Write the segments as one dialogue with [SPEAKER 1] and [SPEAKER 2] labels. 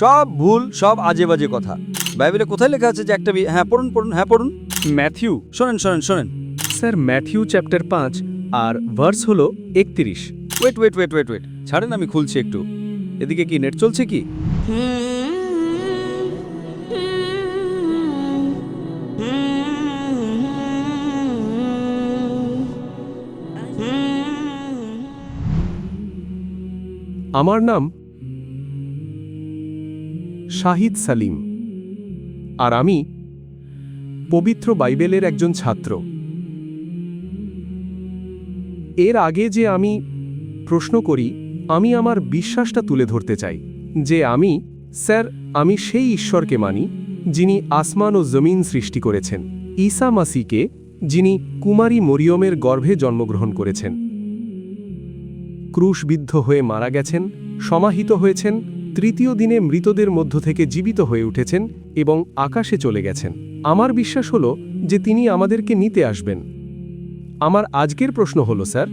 [SPEAKER 1] সব ভুল, সব আজে বাজে কথা। বাইবেলে কোথায় লেখা আছে যে একটা বিয়ে? হ্যাঁ পড়ুন পড়ুন, হ্যাঁ পড়ুন।
[SPEAKER 2] ম্যাথিউ।
[SPEAKER 1] শোনেন শোনেন শোনেন।
[SPEAKER 2] স্যার ম্যাথিউ চ্যাপ্টার 5 আর ভার্স হলো 31।
[SPEAKER 1] Wait wait wait wait wait, ছাড়েন আমি খুলছি একটু। এদিকে কি নেট চলছে কি?
[SPEAKER 2] আমার নাম শাহিদ সালিম, আর আমি পবিত্র বাইবেলের একজন ছাত্র। এর আগে যে আমি প্রশ্ন করি, আমি আমার বিশ্বাসটা তুলে ধরতে চাই যে আমি সেই ঈশ্বরকে মানি যিনি আসমান ও জমিন সৃষ্টি করেছেন, ঈসা মাসিকে যিনি কুমারী মরিয়মের গর্ভে জন্মগ্রহণ করেছেন, ক্রুশবিদ্ধ হয়ে মারা গেছেন, সমাহিত হয়েছেন, তৃতীয় দিনে মৃতদের মধ্য থেকে জীবিত হয়ে উঠেছেন এবং আকাশে চলে গেছেন। আমার বিশ্বাস হলো যে তিনি আমাদেরকে নিতে আসবেন। আমার আজকের প্রশ্ন হলো স্যার,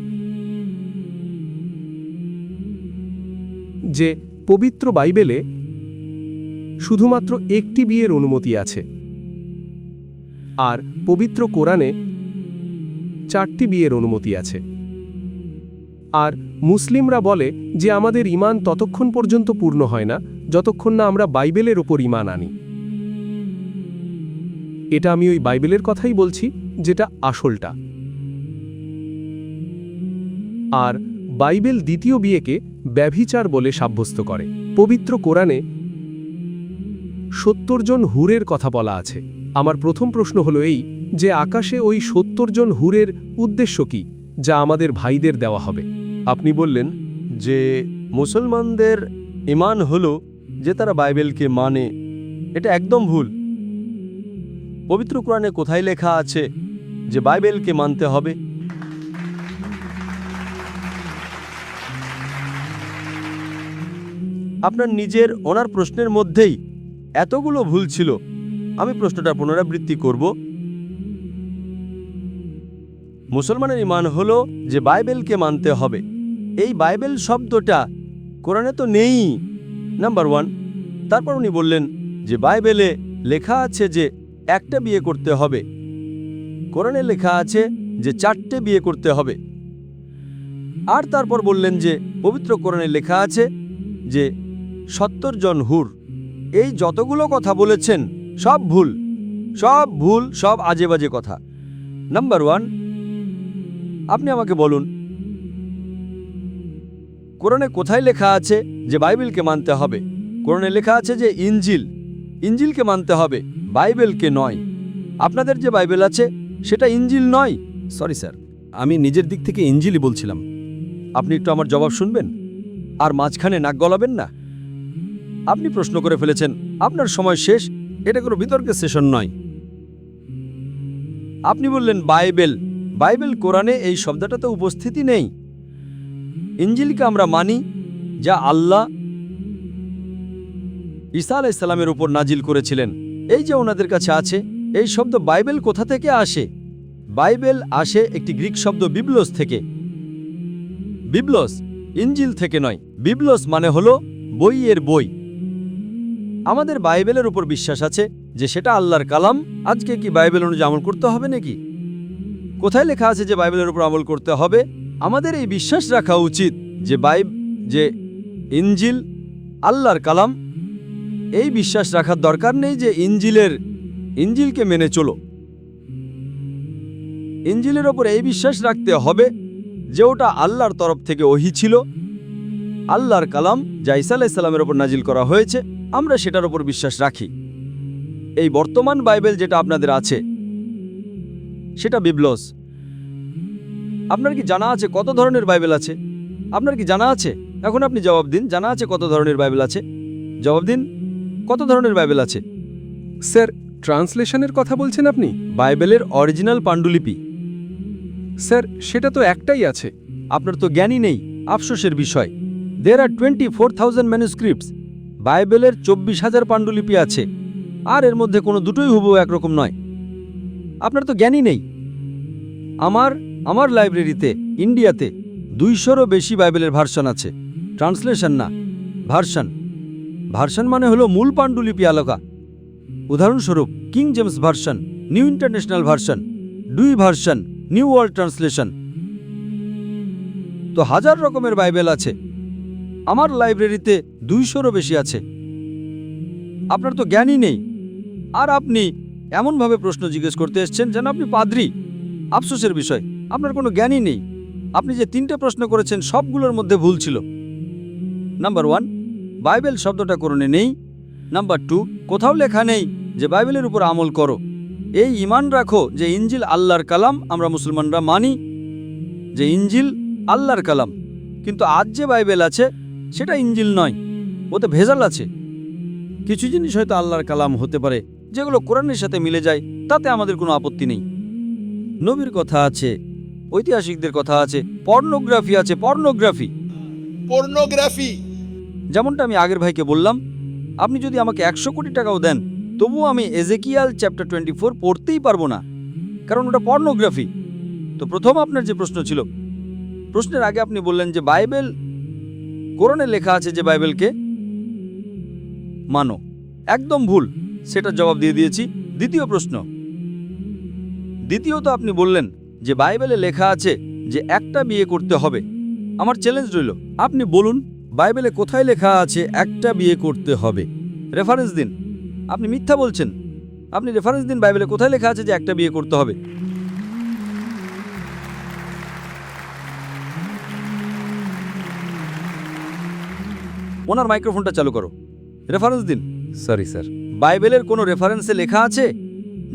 [SPEAKER 2] যে পবিত্র বাইবেলে শুধুমাত্র একটি বিয়ের অনুমতি আছে, আর পবিত্র কোরআনে 4টি বিয়ের অনুমতি আছে, আর মুসলিমরা বলে যে আমাদের ঈমান ততক্ষণ পর্যন্ত পূর্ণ হয় না যতক্ষণ না আমরা বাইবেলের ওপর ঈমান আনি। এটা আমি ওই বাইবেলের কথাই বলছি যেটা আসলটা। আর বাইবেল দ্বিতীয় বিয়েকে ব্যভিচার বলে সাব্যস্ত করে। পবিত্র কোরআনে 70 জন হুরের কথা বলা আছে। আমার প্রথম প্রশ্ন হলো এই যে আকাশে ওই 70 জন হুরের উদ্দেশ্য কি, যা আমাদের ভাইদের দেওয়া হবে?
[SPEAKER 1] আপনি বললেন যে মুসলমানদের ঈমান হলো যে তারা বাইবেলকে মানে। এটা একদম ভুল। পবিত্র কোরআনে কোথায় লেখা আছে যে বাইবেলকে মানতে হবে? আপনার নিজের ওনার প্রশ্নের মধ্যেই এতগুলো ভুল ছিল। আমি প্রশ্নটা পুনরাবৃত্তি করব। মুসলমানের ঈমান হলো যে বাইবেলকে মানতে হবে। এই বাইবেল শব্দটা কোরআনে তো নেই, নাম্বার 1। তারপর উনি বললেন যে বাইবেলে লেখা আছে যে একটা বিয়ে করতে হবে, কোরআনে লেখা আছে যে 4টে বিয়ে করতে হবে। আর তারপর বললেন যে পবিত্র কোরআনে লেখা আছে যে 70 জন হুর। এই যতগুলো কথা বলেছেন সব ভুল, সব ভুল, সব আজে বাজে কথা। নাম্বার 1, আপনি আমাকে বলুন কোরআনে কোথায় লেখা আছে যে বাইবেলকে মানতে হবে? কোরআনে লেখা আছে যে ইঞ্জিলকে মানতে হবে, বাইবেলকে নয়। আপনাদের যে বাইবেল আছে সেটা ইঞ্জিল নয়। সরি স্যার, আমি নিজের দিক থেকে ইঞ্জিলই বলছিলাম। আপনি একটু আমার জবাব শুনবেন আর মাঝখানে নাক গলাবেন না। আপনি প্রশ্ন করে ফেলেছেন, আপনার সময় শেষ। এটা কোনো বিতর্কের সেশন নয়। আপনি বললেন বাইবেল কোরআনে এই শব্দটাতে উপস্থিতি নেই। ইঞ্জিলকে আমরা মানি যা আল্লাহ ঈসা আলাইহিস সালামের উপর নাজিল করেছিলেন। এই যে ওনাদের কাছে আছে, এই শব্দ বাইবেল কোথা থেকে আসে? বাইবেল আসে একটি গ্রিক শব্দ বিবলোস থেকে। বিবলোস ইঞ্জিল থেকে নয়। বিবলোস মানে হলো বইয়ের বই। আমাদের বাইবেলের উপর বিশ্বাস আছে যে সেটা আল্লাহর কালাম। আজকে কি বাইবেল অনুযায়ী আমল করতে হবে নাকি? কোথায় লেখা আছে যে বাইবেলের উপর আমল করতে হবে? আমাদের এই বিশ্বাস রাখা উচিত যে ইঞ্জিল আল্লাহর কালাম। এই বিশ্বাস রাখার দরকার নেই যে ইঞ্জিলকে মেনে চলো। ইঞ্জিলের ওপর এই বিশ্বাস রাখতে হবে যে ওটা আল্লাহর তরফ থেকে ওহী ছিল, আল্লাহর কালাম যা ঈসা আলাইহিস সালামের ওপর নাজিল করা হয়েছে। আমরা সেটার ওপর বিশ্বাস রাখি। এই বর্তমান বাইবেল যেটা আপনাদের আছে সেটা বিবলোস। আপনার কি জানা আছে কত ধরনের বাইবেল আছে? আপনার কি জানা আছে? এখন আপনি জবাব দিন, জানা আছে কত ধরনের বাইবেল আছে? জবাব দিন, কত ধরনের বাইবেল আছে?
[SPEAKER 2] স্যার, ট্রান্সলেশনের কথা বলছেন আপনি?
[SPEAKER 1] বাইবেলের অরিজিনাল পাণ্ডুলিপি।
[SPEAKER 2] স্যার, সেটা তো একটাই আছে।
[SPEAKER 1] আপনার তো জ্ঞানই নেই, আফসোসের বিষয়। দেয়ার আর 24,000 ম্যানুস্ক্রিপ্টস। বাইবেলের 24,000 পাণ্ডুলিপি আছে, আর এর মধ্যে কোনো দুটোই হুবহু একরকম নয়। আপনার তো জ্ঞানই নেই। আমার লাইব্রেরিতে ইন্ডিয়াতে 200-রও বেশি বাইবেলের ভার্সন আছে। ট্রান্সলেশন না, ভার্সন। ভার্সন মানে হলো মূল পাণ্ডুলিপি আলাদা। উদাহরণস্বরূপ King James version, new international version, Douay version, new world translation. তো হাজার রকমের বাইবেল আছে। আমার লাইব্রেরিতে 200-রও বেশি আছে। আপনার তো জ্ঞানই নেই, আর আপনি এমনভাবে প্রশ্ন জিজ্ঞেস করতে এসেছেন যেন আপনি পাদ্রী। আফসোসের বিষয়, আপনার কোনো জ্ঞানই নেই। আপনি যে 3টে প্রশ্ন করেছেন সবগুলোর মধ্যে ভুল ছিল। নাম্বার 1, বাইবেল শব্দটা কোরআনে নেই। নাম্বার 2, কোথাও লেখা নেই যে বাইবেলের উপর আমল করো। এই ঈমান রাখো যে ইনজিল আল্লাহর কালাম। আমরা মুসলমানরা মানি যে ইনজিল আল্লাহর কালাম, কিন্তু আজ যে বাইবেল আছে সেটা ইনজিল নয়, ওতে ভেজাল আছে। কিছু জিনিস হয়তো আল্লাহর কালাম হতে পারে যেগুলো কোরআনের সাথে মিলে যায়, তাতে আমাদের কোনো আপত্তি নেই। নবীর কথা আছে, ঐতিহাসিকদের কথা আছে, পর্নোগ্রাফি আছে, পর্নোগ্রাফি। যেমনটা আমি আগের ভাইকে বললাম, আপনি যদি আমাকে 100 কোটি টাকাও দেন তবুও আমি এজেকিয়াল চ্যাপ্টার 24 পড়তেই পারবো না, কারণ ওটা পর্নোগ্রাফি। তো প্রথম আপনার যে প্রশ্ন ছিল, প্রশ্নের আগে আপনি বললেন যে বাইবেল, কোরআনে লেখা আছে যে বাইবেলকে মানো। একদম ভুল, সেটার জবাব দিয়ে দিয়েছি। দ্বিতীয় প্রশ্ন, দ্বিতীয়ত আপনি বললেন যে বাইবেলে লেখা আছে যে একটা বিয়ে করতে হবে। আমার চ্যালেঞ্জ রইল, আপনি বলুন বাইবেলে কোথায় লেখা আছে একটা বিয়ে করতে হবে? রেফারেন্স দিন। আপনি মিথ্যা বলছেন। আপনি রেফারেন্স দিন, বাইবেলে কোথায় লেখা আছে যে একটা বিয়ে করতে হবে? ওনার মাইক্রোফোনটা চালু করো। রেফারেন্স দিন।
[SPEAKER 3] Sorry sir.
[SPEAKER 1] বাইবেলের কোনো রেফারেন্সে লেখা আছে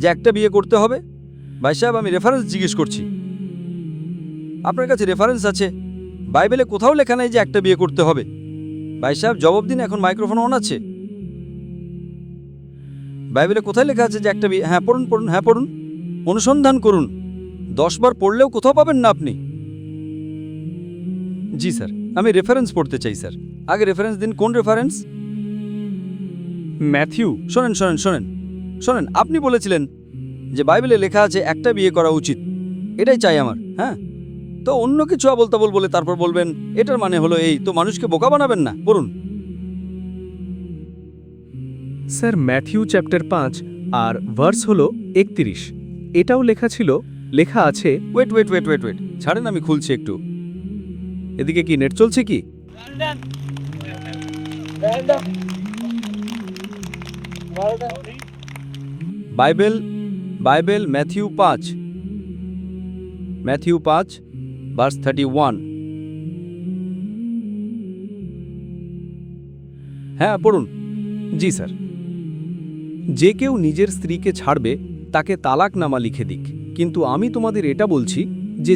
[SPEAKER 1] যে একটা বিয়ে করতে হবে? ভাই সাহেব, আমি রেফারেন্স জিজ্ঞেস করছি। আপনার কাছে রেফারেন্স আছে? বাইবেলে কোথাও লেখা নাই যে একটা বিয়ে করতে হবে। ভাই সাহেব জবাব দিন, এখন মাইক্রোফোন অন আছে। বাইবেলে কোথায় লেখা আছে যে একটা বিয়ে? হ্যাঁ পড়ুন, পড়ুন, হ্যাঁ পড়ুন, অনুসন্ধান করুন। 10 বার পড়লেও কোথাও পাবেন না আপনি। জি স্যার, আমি রেফারেন্স পড়তে চাই স্যার। আগে রেফারেন্স দিন। কোন রেফারেন্স?
[SPEAKER 2] ম্যাথিউ।
[SPEAKER 1] শোনেন শোনেন শোনেন শোনেন, আপনি বলেছিলেন যে বাইবেলে লেখা আছে একটা বিয়ে করা উচিত, এটাই চাই আমার। হ্যাঁ, তো অন্য কিছু আবল তাবল বলে তারপর বলবেন এটার মানে হলো এই, তো মানুষকে বোকা বানাবেন না। পড়ুন।
[SPEAKER 2] স্যার ম্যাথিউ চ্যাপ্টার 5 আর ভার্স হলো 31। এটাও লেখা আছে।
[SPEAKER 1] Wait wait wait wait wait ছাড়েন, আমি খুলছি একটু। এদিকে কি নেট চলছে কি? Bible Matthew 5 verse 31। হ্যাঁ পড়ুন।
[SPEAKER 2] জি স্যার। যে কেউ নিজের স্ত্রীকে ছাড়বে তাকে তালাকনামা লিখে দিক, কিন্তু আমি তোমাদের এটা বলছি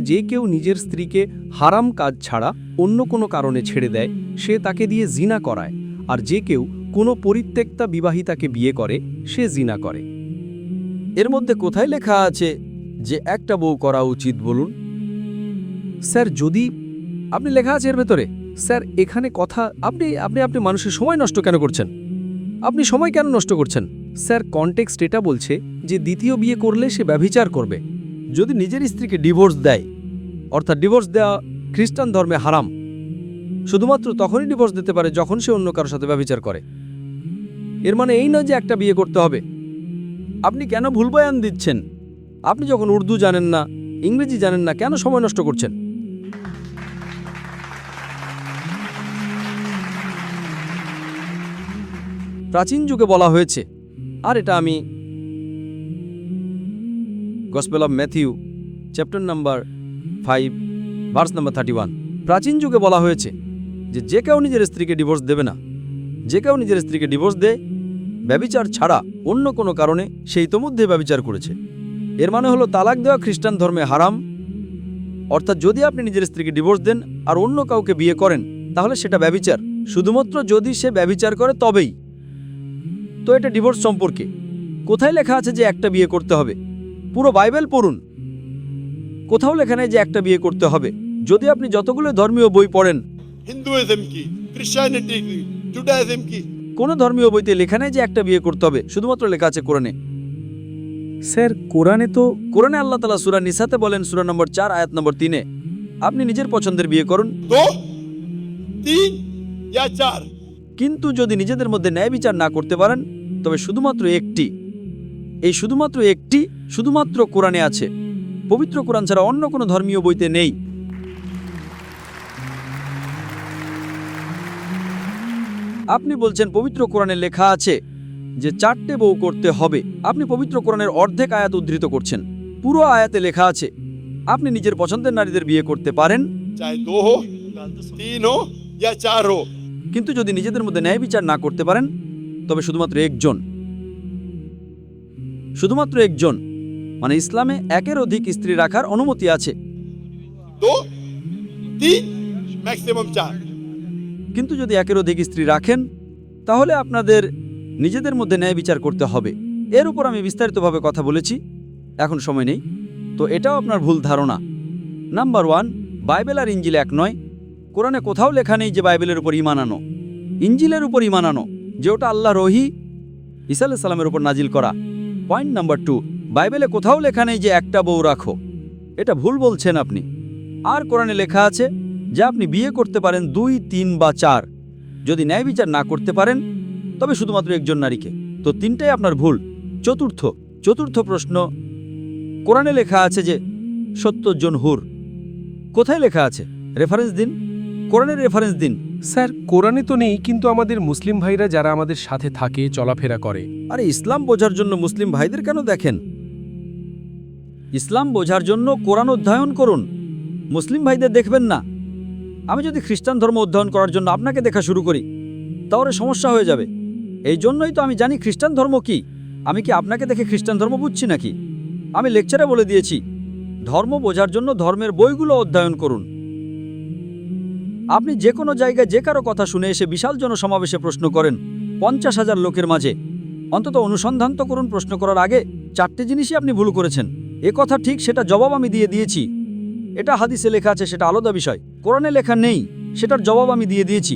[SPEAKER 2] যে কেউ নিজের স্ত্রীকে হারাম কাজ ছাড়া অন্য কোনো কারণে ছেড়ে দেয়, সে তাকে দিয়ে জিনা করায়, আর যে কেউ কোনো পরিত্যক্তা বিবাহিতাকে বিয়ে করে সে জিনা করে।
[SPEAKER 1] এর মধ্যে কোথায় লেখা আছে যে একটা বউ করা উচিত বলুন?
[SPEAKER 2] স্যার যদি
[SPEAKER 1] আপনি লেখা আছে এর ভেতরে?
[SPEAKER 2] স্যার এখানে কথা
[SPEAKER 1] আপনি আপনি আপনি মানুষের সময় নষ্ট কেন করছেন? আপনি সময় কেন নষ্ট করছেন?
[SPEAKER 2] স্যার কনটেক্সট এটা বলছে যে দ্বিতীয় বিয়ে করলে সে ব্যভিচার করবে।
[SPEAKER 1] যদি নিজের স্ত্রীকে ডিভোর্স দেয়, অর্থাৎ ডিভোর্স দেওয়া খ্রিস্টান ধর্মে হারাম, শুধুমাত্র তখনই ডিভোর্স দিতে পারে যখন সে অন্য কারোর সাথে ব্যভিচার করে। এর মানে এই নয় যে একটা বিয়ে করতে হবে। আপনি কেন ভুল বয়ান দিচ্ছেন? আপনি যখন উর্দু জানেন না, ইংরেজি জানেন না, কেন সময় নষ্ট করছেন? প্রাচীন যুগে বলা হয়েছে, আর এটা আমি gospel of Matthew chapter number 5 verse number 31। প্রাচীন যুগে বলা হয়েছে যে কেউ নিজের স্ত্রীকে ডিভোর্স দেবে না। যে কেউ নিজের স্ত্রীকে ডিভোর্স দেয় ব্যভিচার ছাড়া অন্য কোনো কারণে, সেই ইতোমধ্যে ব্যভিচার করেছে। এর মানে হলো তালাক দেওয়া খ্রিস্টান ধর্মে হারাম। অর্থাৎ যদি আপনি নিজের স্ত্রীকে ডিভোর্স দেন আর অন্য কাউকে বিয়ে করেন তাহলে সেটা ব্যভিচার, শুধুমাত্র যদি সে ব্যভিচার করে তবেই। তো এটা ডিভোর্স সম্পর্কে কোথায় লেখা আছে যে একটা বিয়ে করতে হবে? পুরো বাইবেল পড়ুন, কোথাও লেখা নেই যে একটা বিয়ে করতে হবে। যদি আপনি যতগুলো ধর্মীয় বই পড়েন,
[SPEAKER 4] हिंदुइज्म की, क्रिश्चियनिटी की, जुडाइज्म की,
[SPEAKER 1] কোনো ধর্মীয় বইতে লেখা নেই যে একটা বিয়ে করতে হবে, শুধুমাত্র লেখা আছে কোরআনে।
[SPEAKER 2] স্যার কোরআনে
[SPEAKER 1] কোরআনে আল্লাহ তাআলা সূরা নিসাতে বলেন, সূরা নম্বর 4 আয়াত নম্বর 3-এ, আপনি নিজের পছন্দের বিয়ে করুন।
[SPEAKER 4] 2, 3 या 4।
[SPEAKER 1] কিন্তু যদি নিজেদের মধ্যে ন্যায় বিচার না করতে পারেন তবে শুধুমাত্র একটি, এই শুধুমাত্র একটি শুধুমাত্র কোরআনে আছে। পবিত্র কোরআন ছাড়া অন্য কোনো ধর্মীয় বইতে নেই। আপনি বলছেন পবিত্র কোরআনে লেখা আছে যে 4টে বউ করতে হবে। আপনি পবিত্র কোরআনের অর্ধেক আয়াত উদ্ধৃত করছেন। পুরো আয়াতে লেখা আছে আপনি নিজের পছন্দের নারীদের বিয়ে করতে পারেন,
[SPEAKER 4] चाहे 2 हो 3 हो या 4 हो।
[SPEAKER 1] কিন্তু যদি নিজেদের মধ্যে ন্যায় বিচার না করতে পারেন তবে শুধুমাত্র একজন, শুধুমাত্র একজন, মানে ইসলামে একের অধিক স্ত্রী রাখার অনুমতি আছে।
[SPEAKER 4] 2 3 मैक्सिमम 4।
[SPEAKER 1] কিন্তু যদি একের অধিক স্ত্রী রাখেন তাহলে আপনাদের নিজেদের মধ্যে ন্যায় বিচার করতে হবে। এর উপর আমি বিস্তারিতভাবে কথা বলেছি, এখন সময় নেই। তো এটাও আপনার ভুল ধারণা। নাম্বার 1, বাইবেল আর ইঞ্জিল এক নয়। কোরআনে কোথাও লেখা নেই যে বাইবেলের উপর ঈমান আনো, ইঞ্জিলের উপর ঈমান আনো, যে ওটা আল্লাহর ওহী ঈসা আলাইহিস সালামের উপর নাজিল করা। পয়েন্ট নাম্বার 2, বাইবেলে কোথাও লেখা নেই যে একটা বউ রাখো, এটা ভুল বলছেন আপনি। আর কোরআনে লেখা আছে যে আপনি বিয়ে করতে পারেন 2, 3 বা 4। যদি ন্যায় বিচার না করতে পারেন তবে শুধুমাত্র একজন নারীকে। তো 3টাই আপনার ভুল। চতুর্থ প্রশ্ন, কোরআনে লেখা আছে যে 70 জন হুর। কোথায় লেখা আছে? রেফারেন্স দিন, কোরআনের রেফারেন্স দিন।
[SPEAKER 2] স্যার, কোরআনে তো নেই, কিন্তু আমাদের মুসলিম ভাইরা যারা আমাদের সাথে থাকে, চলাফেরা করে।
[SPEAKER 1] আরে ইসলাম বোঝার জন্য মুসলিম ভাইদের কেন দেখেন? ইসলাম বোঝার জন্য কোরআন অধ্যয়ন করুন, মুসলিম ভাইদের দেখবেন না। আমি যদি খ্রিস্টান ধর্ম অধ্যয়ন করার জন্য আপনাকে দেখা শুরু করি তাহলে সমস্যা হয়ে যাবে। এই জন্যই তো আমি জানি খ্রিস্টান ধর্ম কি। আমি কি আপনাকে দেখে খ্রিস্টান ধর্ম বুঝছি নাকি? আমি লেকচারে বলে দিয়েছি, ধর্ম বোঝার জন্য ধর্মের বইগুলো অধ্যয়ন করুন। আপনি যে কোনো জায়গায় যে কারো কথা শুনে এসে বিশাল জনসমাবেশে প্রশ্ন করেন 50,000 লোকের মাঝে, অন্তত অনুসন্ধান তো করুন। প্রশ্ন করার আগে 4টে জিনিসই আপনি ভুল করেছেন। এ কথা ঠিক, সেটা জবাব আমি দিয়ে দিয়েছি। এটা হাদিসে লেখা আছে, সেটা আলাদা বিষয়। কোরআনে লেখা নেই, সেটার জবাব আমি দিয়ে দিয়েছি।